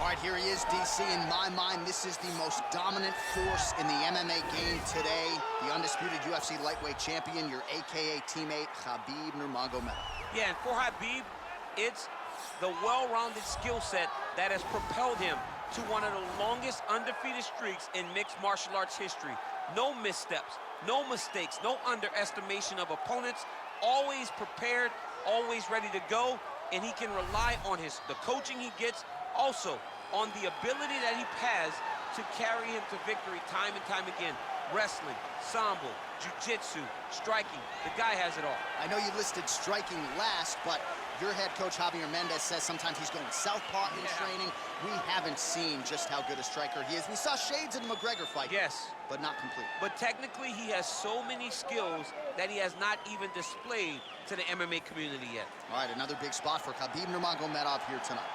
right, here he is, DC. In my mind, this is the most dominant force in the MMA game today. The undisputed UFC lightweight champion, your AKA teammate, Khabib Nurmagomedov. Yeah, and for Khabib, it's the well-rounded skill set that has propelled him to one of the longest undefeated streaks in mixed martial arts history. No missteps, no mistakes, no underestimation of opponents, always prepared, always ready to go, and he can rely on the coaching he gets, also on the ability that he has to carry him to victory time and time again. Wrestling, sambo, jiu-jitsu, striking, the guy has it all. I know you listed striking last, but your head coach, Javier Mendez, says sometimes he's going southpaw in training. We haven't seen just how good a striker he is. We saw shades in the McGregor fight. Yes. But not complete. But technically, he has so many skills that he has not even displayed to the MMA community yet. All right, another big spot for Khabib Nurmagomedov here tonight.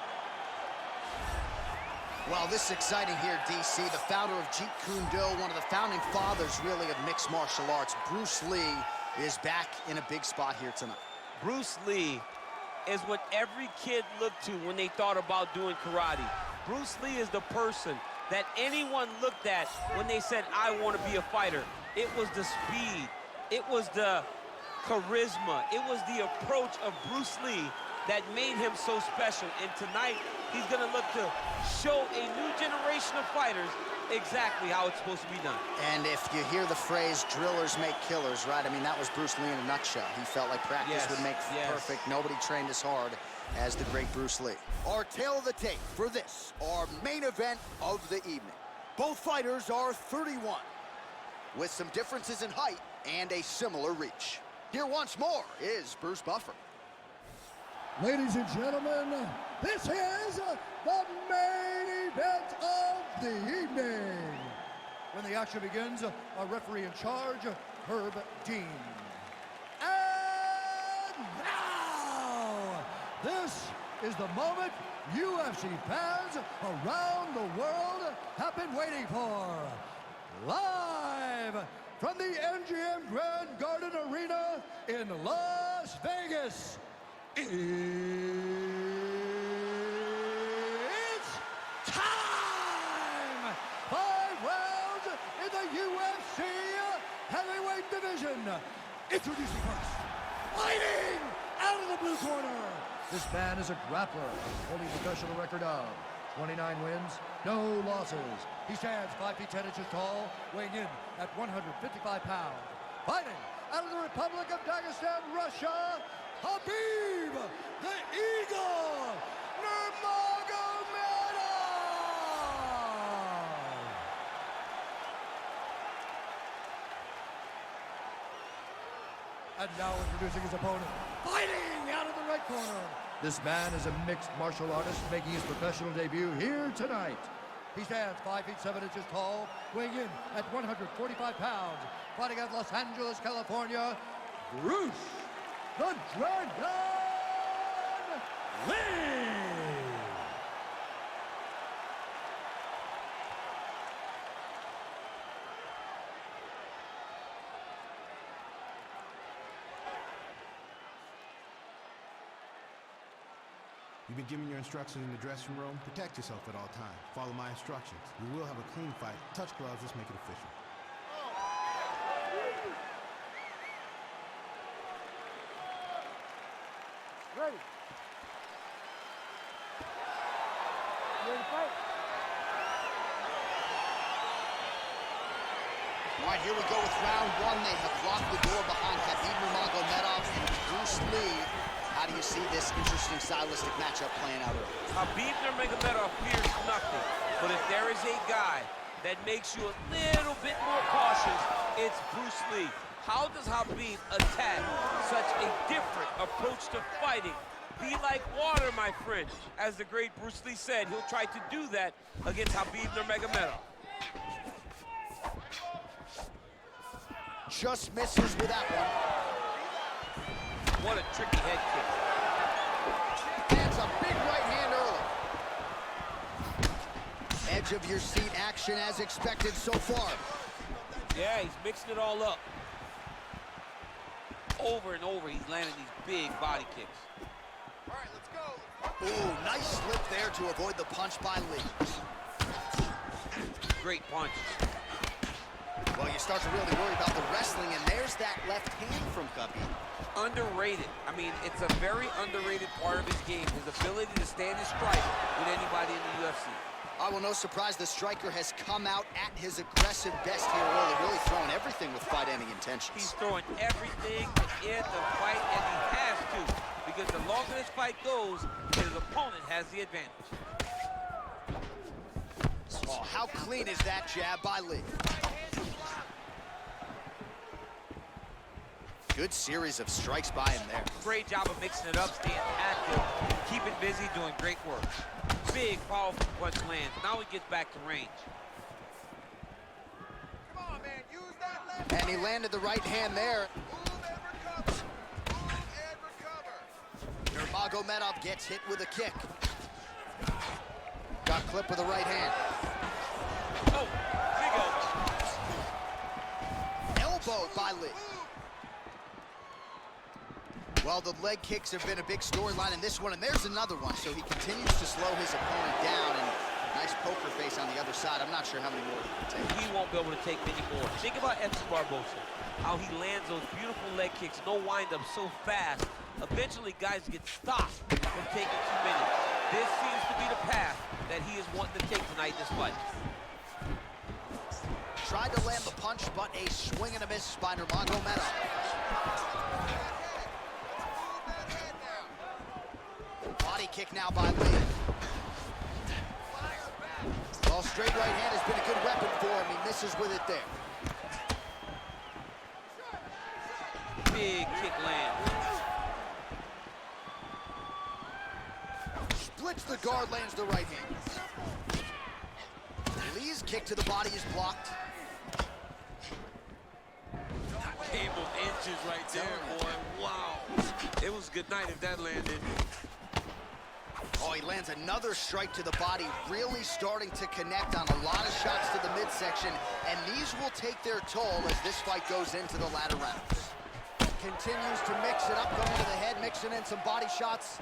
Well, this is exciting here, DC. The founder of Jeet Kune Do, one of the founding fathers, really, of mixed martial arts, Bruce Lee, is back in a big spot here tonight. Bruce Lee is what every kid looked to when they thought about doing karate. Bruce Lee is the person that anyone looked at when they said, I want to be a fighter. It was the speed, it was the charisma, it was the approach of Bruce Lee that made him so special. And tonight, he's gonna look to show a new generation of fighters exactly how it's supposed to be done. And if you hear the phrase, drillers make killers, right? I mean, that was Bruce Lee in a nutshell. He felt like practice would make perfect. Nobody trained as hard as the great Bruce Lee. Our tale of the tape for this, our main event of the evening. Both fighters are 31, with some differences in height and a similar reach. Here once more is Bruce Buffer. Ladies and gentlemen, this is the main event of the evening. When the action begins, our referee in charge, Herb Dean. And now, this is the moment UFC fans around the world have been waiting for. Live from the MGM Grand Garden Arena in Las Vegas. It's time! 5 rounds in the UFC heavyweight division. Introducing first, fighting out of the blue corner. This man is a grappler, holding a professional record of 29 wins, no losses. He stands 5 feet 10 inches tall, weighing in at 155 pounds. Fighting out of the Republic of Dagestan, Russia, Khabib, the Eagle, Nurmagomedov! And now introducing his opponent, fighting out of the right corner. This man is a mixed martial artist making his professional debut here tonight. He stands 5 feet 7 inches tall, weighing in at 145 pounds. Fighting out of Los Angeles, California, Bruce the Dragon Lee! You've been given your instructions in the dressing room. Protect yourself at all times. Follow my instructions. We will have a clean fight. Touch gloves, let's make it official. Ready. Ready to fight? All right, here we go with round one. They have locked the door behind Khabib Nurmagomedov and Bruce Lee. How do you see this interesting stylistic matchup playing out? Khabib Nurmagomedov fears nothing, but if there is a guy that makes you a little bit more cautious, it's Bruce Lee. How does Khabib attack such a different approach to fighting? Be like water, my friend. As the great Bruce Lee said, he'll try to do that against Khabib Nurmagomedov. Just misses with that one. What a tricky head kick. Lands a big right hand early. Edge of your seat action as expected so far. Yeah, he's mixing it all up. Over and over, he's landing these big body kicks. All right, let's go. Ooh, nice slip there to avoid the punch by Lee. Great punch. Well, you start to really worry about the wrestling, and there's that left hand from Khabib. Underrated. I mean, it's a very underrated part of his game, his ability to stand and strike with anybody in the UFC. Well, no surprise the striker has come out at his aggressive best here, really throwing everything with fight-ending intentions. He's throwing everything to end the fight, and he has to, because the longer this fight goes, his opponent has the advantage. Oh, how clean is that jab by Lee? Good series of strikes by him there. Great job of mixing it up, staying active, keeping busy, doing great work. Big, powerful punch lands. Now he gets back to range. Come on, man, use that left. And he landed the right hand there. Move and recover. Move and recover. Nurmagomedov gets hit with a kick. Got clipped with the right hand. Oh, big elbow. Elbow by Lee. Well, the leg kicks have been a big storyline in this one, and there's another one. So he continues to slow his opponent down, and nice poker face on the other side. I'm not sure how many more he can take. He won't be able to take many more. Think about FC Barbosa, how he lands those beautiful leg kicks, no wind-up so fast. Eventually, guys get stopped from taking too many. This seems to be the path that he is wanting to take tonight in this fight. Tried to land the punch, but a swing and a miss by Nurmagomedov. Body kick now by Lee. Well, straight right hand has been a good weapon for him. He misses with it there. Big kick land. Splits the guard, lands the right hand. Lee's kick to the body is blocked. Game of inches right there, boy. Wow. It was a good night if that landed. Oh, he lands another strike to the body, really starting to connect on a lot of shots to the midsection, and these will take their toll as this fight goes into the latter rounds. Continues to mix it up, going to the head, mixing in some body shots.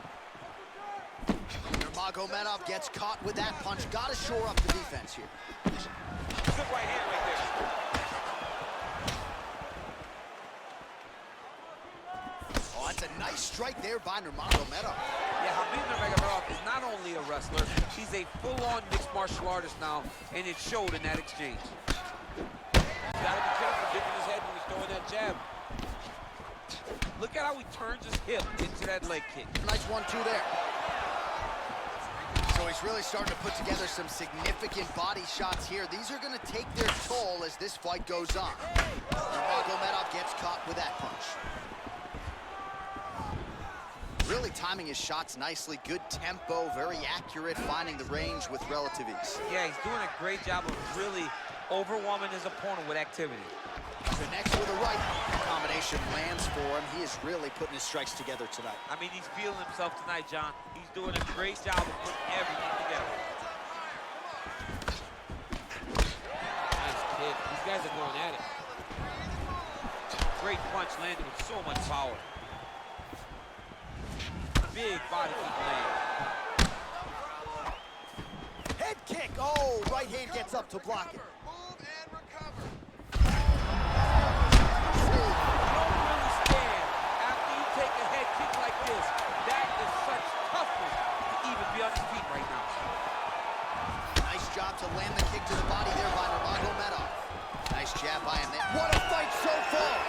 Nurmagomedov gets caught with that punch. Got to shore up the defense here. Good right hand right there. Oh, that's a nice strike there by Nurmagomedov. Yeah, Khabib Nurmagomedov is not only a wrestler, he's a full-on mixed martial artist now, and it showed in that exchange. He's got to be careful dipping his head when he's throwing that jab. Look at how he turns his hip into that leg kick. Nice 1-2 there. So he's really starting to put together some significant body shots here. These are going to take their toll as this fight goes on. Nurmagomedov gets caught with that punch. Really timing his shots nicely. Good tempo, very accurate, finding the range with relative ease. Yeah, he's doing a great job of really overwhelming his opponent with activity. Connects with the right. Combination lands for him. He is really putting his strikes together tonight. I mean, he's feeling himself tonight, John. He's doing a great job of putting everything together. Nice kick. These guys are going at it. Great punch landed with so much power. Big body kick land. Head kick. Oh, right hand gets up to block it. Move and recover. You don't really stand after you take a head kick like this. That is such toughness to even be on his feet right now. Nice job to land the kick to the body there by Nurmagomedov. Nice jab by him there. What a fight so far!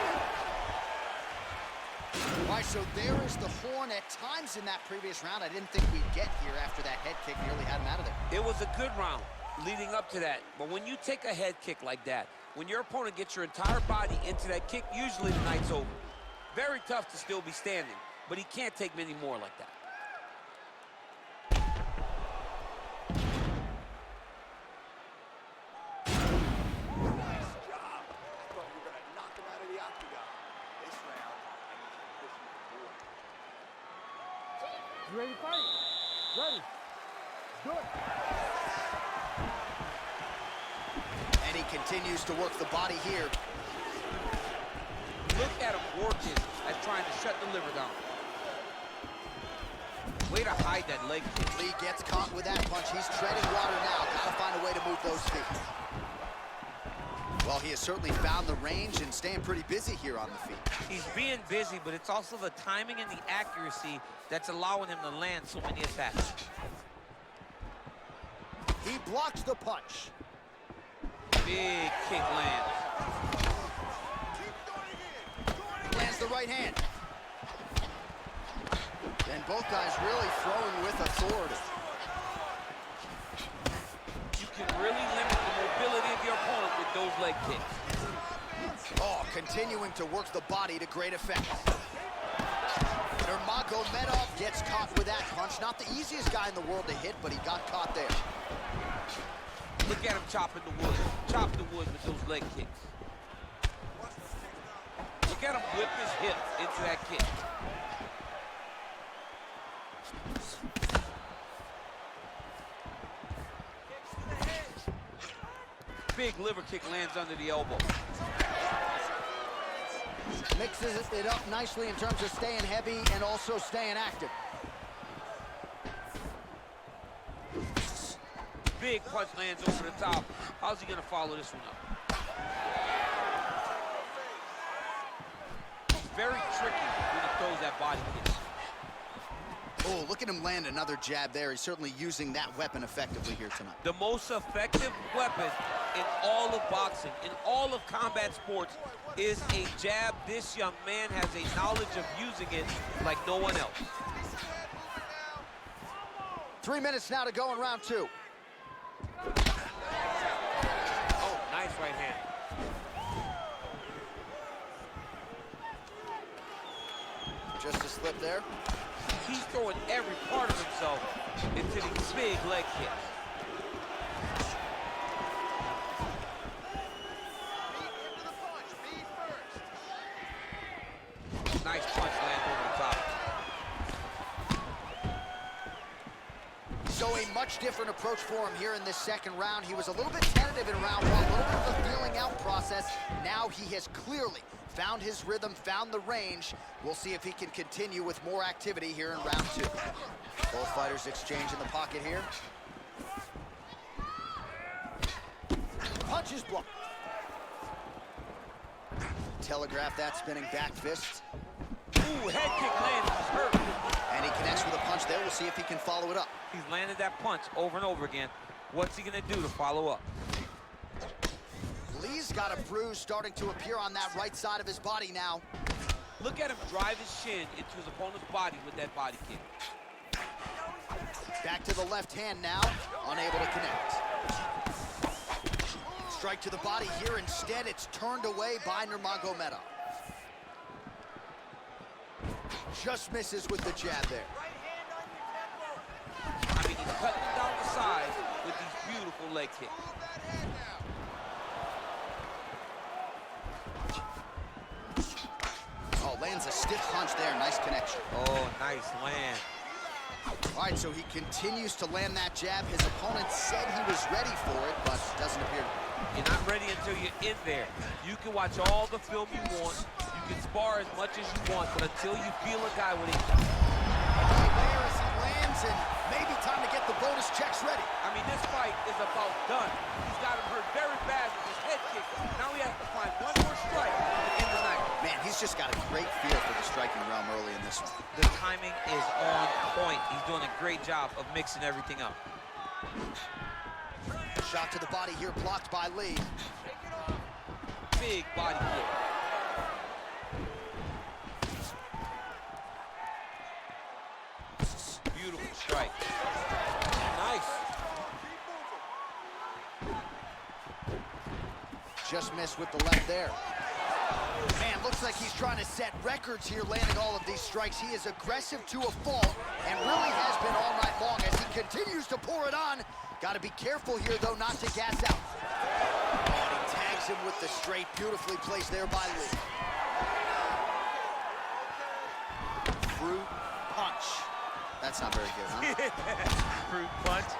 All right, so there is the horn. At times in that previous round, I didn't think we'd get here after that head kick nearly had him out of there. It was a good round leading up to that. But when you take a head kick like that, when your opponent gets your entire body into that kick, usually the night's over. Very tough to still be standing, but he can't take many more like that. You ready to fight? Ready. Do it. And he continues to work the body here. Look at him working at trying to shut the liver down. Way to hide that leg kick. Lee gets caught with that punch. He's treading water now. Gotta find a way to move those feet. Well, he has certainly found the range and staying pretty busy here on the feet. He's being busy, but it's also the timing and the accuracy that's allowing him to land so many attacks. He blocks the punch. Big kick lands. Lands the right hand. And both guys really throwing with authority. You can really limit the mobility of your opponent with those leg kicks. Oh, continuing to work the body to great effect. Nurmagomedov gets caught with that punch. Not the easiest guy in the world to hit, but he got caught there. Look at him chopping the wood. Chop the wood with those leg kicks. Look at him whip his hip into that kick. Big liver kick lands under the elbow. Mixes it up nicely in terms of staying heavy and also staying active. Big punch lands over the top. How's he gonna follow this one up? Very tricky when he throws that body kick. Oh, look at him land another jab there. He's certainly using that weapon effectively here tonight. The most effective weapon in all of boxing, in all of combat sports, is a jab. This young man has a knowledge of using it like no one else. 3 minutes now to go in round 2. Oh, nice right hand. Just a slip there. He's throwing every part of himself into these big leg kicks. Nice punch lands over the top. So a much different approach for him here in this second round. He was a little bit tentative in round 1, a little bit of a feeling out process. Now he has clearly found his rhythm, found the range. We'll see if he can continue with more activity here in round 2. Both fighters exchange in the pocket here. Punches blocked. Telegraph that spinning back fist. Ooh, head kick lands, he's hurt. And he connects with a punch there. We'll see if he can follow it up. He's landed that punch over and over again. What's he gonna do to follow up? Lee's got a bruise starting to appear on that right side of his body now. Look at him drive his shin into his opponent's body with that body kick. Back to the left hand now, unable to connect. Strike to the body here. Instead, it's turned away by Nurmagomedov. Just misses with the jab there. I mean, he's cutting it down the side with these beautiful leg kicks. Oh, lands a stiff punch there. Nice connection. Oh, nice land. All right, so he continues to land that jab. His opponent said he was ready for it, but doesn't appear to be. You're not ready until you're in there. You can watch all the film you want. You can spar as much as you want, but until you feel a guy with it. There as he lands, and maybe time to get the bonus checks ready. I mean, this fight is about done. He's got him hurt very bad with his head kick. Now he has to find one more strike to end the night. Man, he's just got a great feel for the striking realm early in this one. The timing is on point. He's doing a great job of mixing everything up. Shot to the body here, blocked by Lee. Big body kick. Beautiful strike. Nice. Just missed with the left there. Man, looks like he's trying to set records here, landing all of these strikes. He is aggressive to a fault and really has been all night long as he continues to pour it on. Got to be careful here, though, not to gas out. And he tags him with the straight, beautifully placed there by Lee. Fruit punch. That's not very good, huh? Fruit punch.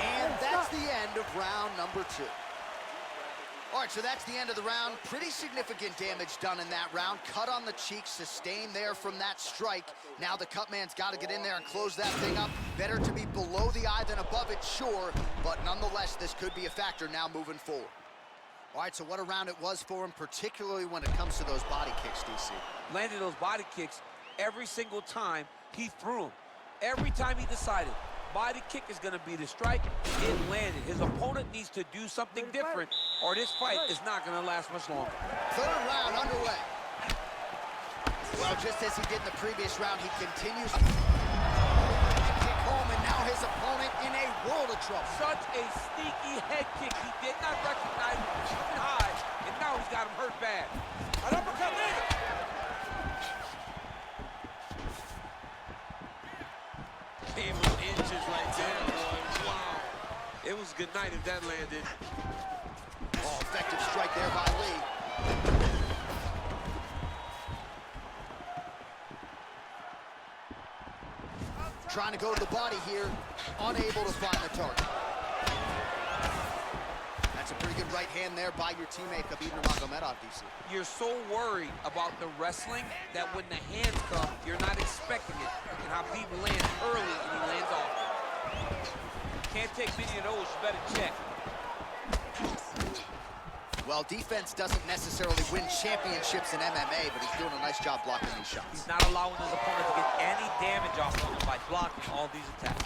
And that's the end of round number 2. All right, so that's the end of the round. Pretty significant damage done in that round. Cut on the cheek, sustained there from that strike. Now the cut man's got to get in there and close that thing up. Better to be below the eye than above it, sure. But nonetheless, this could be a factor now moving forward. All right, so what a round it was for him, particularly when it comes to those body kicks, DC. Landed those body kicks every single time he threw them. Every time he decided body kick is going to be the strike, it landed. His opponent needs to do something different, or this fight is not going to last much longer. Third round underway. Well, just as he did in the previous round, he continues to kick home, and now his opponent in a world of trouble. Such a sneaky head kick. He did not recognize it was shooting high, and now he's got him hurt bad. An uppercut later. Came with inches right there, boy. Wow. It was a good night if that landed. Oh, effective strike there by Lee. Trying to go to the body here, unable to find the target. That's a pretty good right hand there by your teammate, Khabib Nurmagomedov, DC. You're so worried about the wrestling that when the hands come, you're not expecting it. And Khabib lands early and he lands off. Can't take many of those, you better check. Well, defense doesn't necessarily win championships in MMA, but he's doing a nice job blocking these shots. He's not allowing his opponent to get any damage off of him by blocking all these attacks.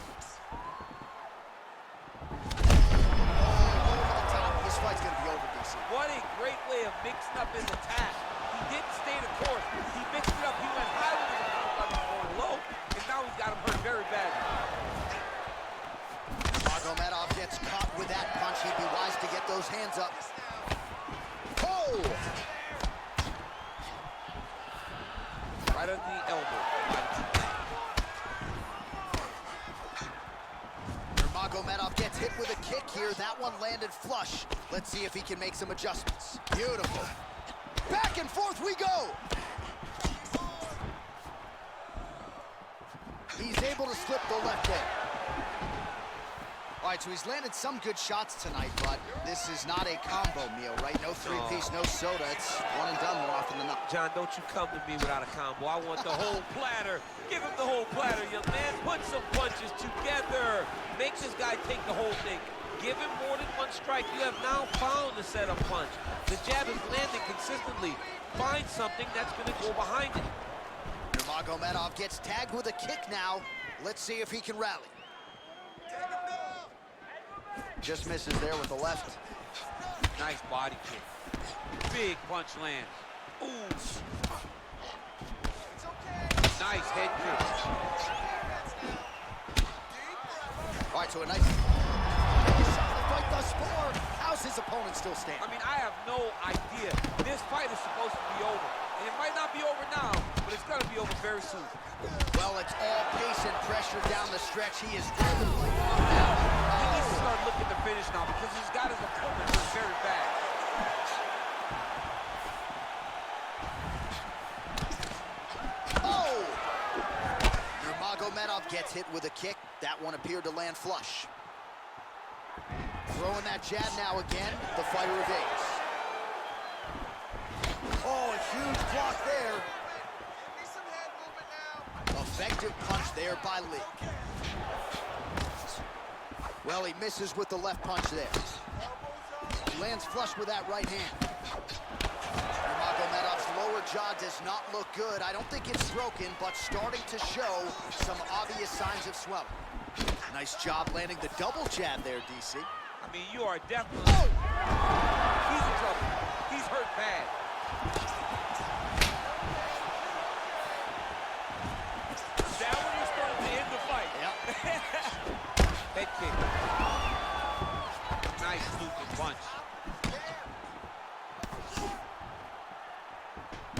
This fight's gonna be over, DC. What a great way of mixing up his attack. He didn't stay the course. He mixed it up. He went high with his opponent, going low, and now he's got him hurt very badly. Nurmagomedov gets caught with that punch. He'd be wise to get those hands up. Oh! Right on the elbow. Nurmagomedov gets hit with a kick here. That one landed flush. Let's see if he can make some adjustments. Beautiful. Back and forth we go. He's able to slip the left hand. All right, so he's landed some good shots tonight, but this is not a combo meal, right? No three-piece, no soda. It's one and done more often than not. John, don't you come to me without a combo. I want the whole platter. Give him the whole platter, young man. Put some punches together. Make this guy take the whole thing. Give him more than one strike. You have now found the setup punch. The jab is landing consistently. Find something that's going to go behind it. Nurmagomedov gets tagged with a kick now. Let's see if he can rally. Just misses there with the left. Nice body kick. Big punch lands. Ooh. Nice head kick. All right, so a nice fight thus far. How's his opponent still stand? I mean, I have no idea. This fight is supposed to be over. And it might not be over now, but it's going to be over very soon. Well, it's all pace and pressure down the stretch. He is rapidly on now. He needs to start looking to finish now because he's got his opponent hurt very bad. Oh! Nurmagomedov gets hit with a kick. That one appeared to land flush. Throwing that jab now again. The fighter evades. Oh, a huge block there. Effective punch there by Lee. Well, he misses with the left punch there. He lands flush with that right hand. Nurmagomedov's lower jaw does not look good. I don't think it's broken, but starting to show some obvious signs of swelling. Nice job landing the double jab there, DC. I mean, you are definitely... Oh! He's in trouble. He's hurt bad. That one is starting to end the fight. Yep. Head kick. Nice looping punch.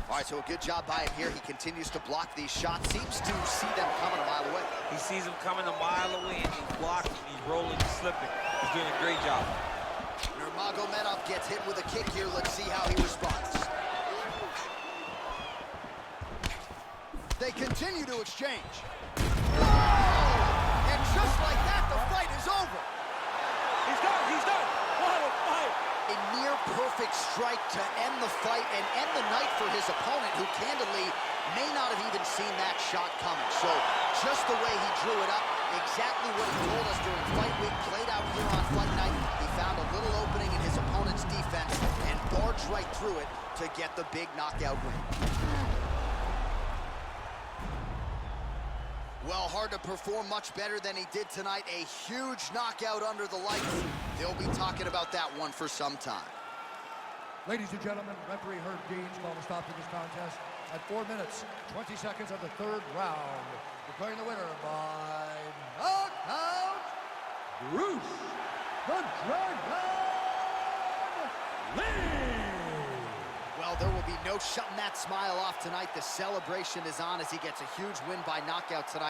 All right, so a good job by him here. He continues to block these shots. Seems to see them coming a mile away. He sees them coming a mile away, and he's blocking, he's rolling, he's slipping. He's doing a great job. Nurmagomedov gets hit with a kick here. Let's see how he responds. They continue to exchange. Whoa! And just like that, the fight is over. He's done, he's done. What a fight. a near-perfect strike to end the fight and end the night for his opponent, who candidly may not have even seen that shot coming. So just the way he drew it up, exactly what he told us during fight week, played out here on fight night. He found a little opening in his opponent's defense and barged right through it to get the big knockout win. Well, hard to perform much better than he did tonight. A huge knockout under the lights. They'll be talking about that one for some time. Ladies and gentlemen, referee Herb Deans called a stop to this contest at 4 minutes, 20 seconds of the third round. Declaring the winner by knockout, Bruce the Dragon Lee! Well, there will be no shutting that smile off tonight. The celebration is on as he gets a huge win by knockout tonight.